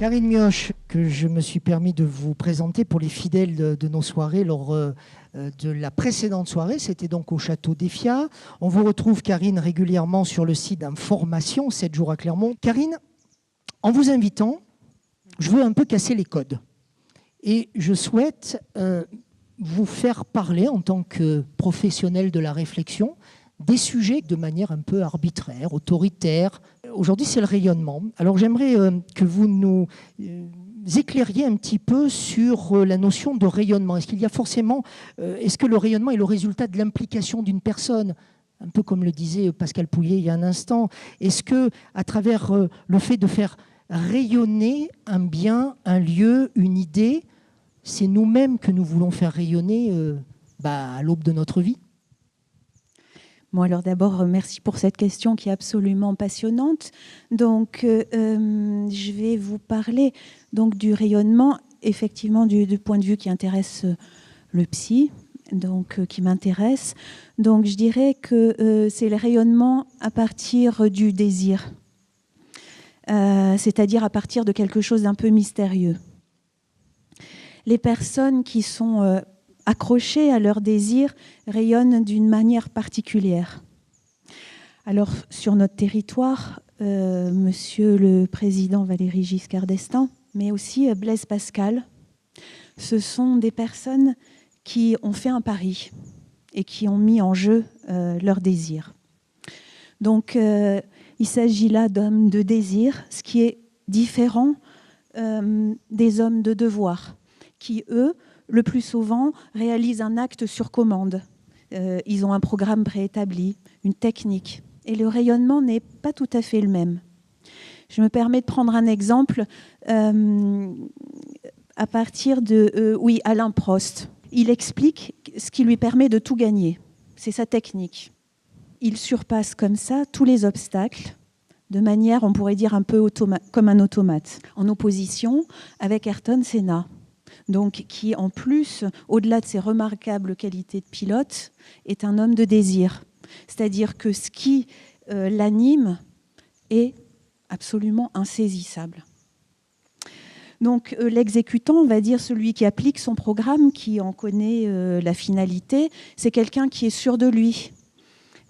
Karine Mioche, que je me suis permis de vous présenter pour les fidèles de nos soirées lors de la précédente soirée, c'était donc au Château d'Effia. On vous retrouve, Karine, régulièrement sur le site d'Information, 7 jours à Clermont. Karine, en vous invitant, je veux un peu casser les codes. Et je souhaite vous faire parler en tant que professionnel de la réflexion des sujets de manière un peu arbitraire, autoritaire. Aujourd'hui, c'est le rayonnement. Alors, j'aimerais que vous nous éclairiez un petit peu sur la notion de rayonnement. Est-ce qu'il y a forcément, est-ce que le rayonnement est le résultat de l'implication d'une personne, un peu comme le disait Pascal Pouillet il y a un instant? Est-ce que, à travers le fait de faire rayonner un bien, un lieu, une idée, c'est nous-mêmes que nous voulons faire rayonner à l'aube de notre vie? Bon, alors d'abord, merci pour cette question qui est absolument passionnante. Donc, je vais vous parler donc, du rayonnement, effectivement, du point de vue qui intéresse le psy, donc qui m'intéresse. Donc, je dirais que c'est le rayonnement à partir du désir, c'est-à-dire à partir de quelque chose d'un peu mystérieux. Les personnes qui sont accrochés à leur désir rayonnent d'une manière particulière. Alors, sur notre territoire, Monsieur le Président Valéry Giscard d'Estaing, mais aussi Blaise Pascal, ce sont des personnes qui ont fait un pari et qui ont mis en jeu leur désir. Donc, il s'agit là d'hommes de désir, ce qui est différent des hommes de devoir, qui, eux, le plus souvent, réalisent un acte sur commande. Ils ont un programme préétabli, une technique. Et le rayonnement n'est pas tout à fait le même. Je me permets de prendre un exemple à partir de Alain Prost. Il explique ce qui lui permet de tout gagner. C'est sa technique. Il surpasse comme ça tous les obstacles, de manière, on pourrait dire, un peu comme un automate, en opposition avec Ayrton Senna. Donc, qui en plus, au-delà de ses remarquables qualités de pilote, est un homme de désir. C'est-à-dire que ce qui l'anime est absolument insaisissable. Donc, l'exécutant, on va dire celui qui applique son programme, qui en connaît la finalité, c'est quelqu'un qui est sûr de lui,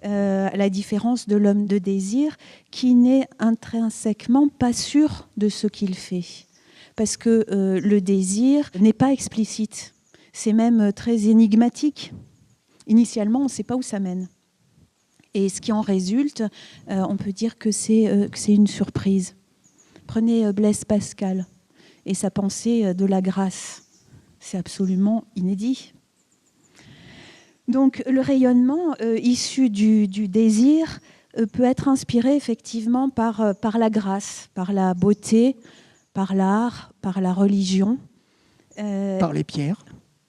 à la différence de l'homme de désir, qui n'est intrinsèquement pas sûr de ce qu'il fait. Parce que le désir n'est pas explicite. C'est même très énigmatique. Initialement, on ne sait pas où ça mène. Et ce qui en résulte, on peut dire que c'est une surprise. Prenez Blaise Pascal et sa pensée de la grâce. C'est absolument inédit. Donc le rayonnement issu du désir peut être inspiré effectivement par la grâce, par la beauté, par l'art, par la religion. Par les pierres.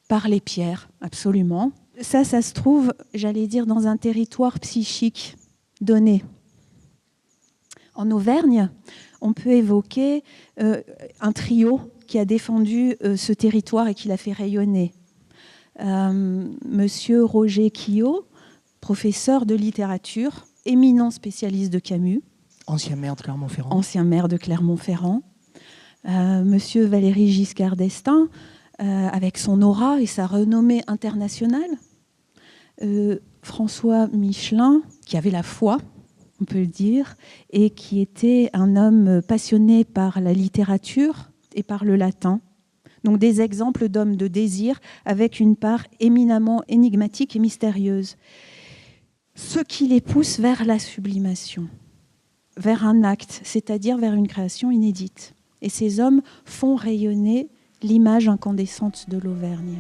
Par les pierres, absolument. Ça se trouve, j'allais dire, dans un territoire psychique donné. En Auvergne, on peut évoquer un trio qui a défendu ce territoire et qui l'a fait rayonner. Monsieur Roger Quillot, professeur de littérature, éminent spécialiste de Camus. Ancien maire de Clermont-Ferrand. Ancien maire de Clermont-Ferrand. Monsieur Valéry Giscard d'Estaing, avec son aura et sa renommée internationale. François Michelin, qui avait la foi, on peut le dire, et qui était un homme passionné par la littérature et par le latin. Donc des exemples d'hommes de désir avec une part éminemment énigmatique et mystérieuse. Ce qui les pousse vers la sublimation, vers un acte, c'est-à-dire vers une création inédite. Et ces hommes font rayonner l'image incandescente de l'Auvergne.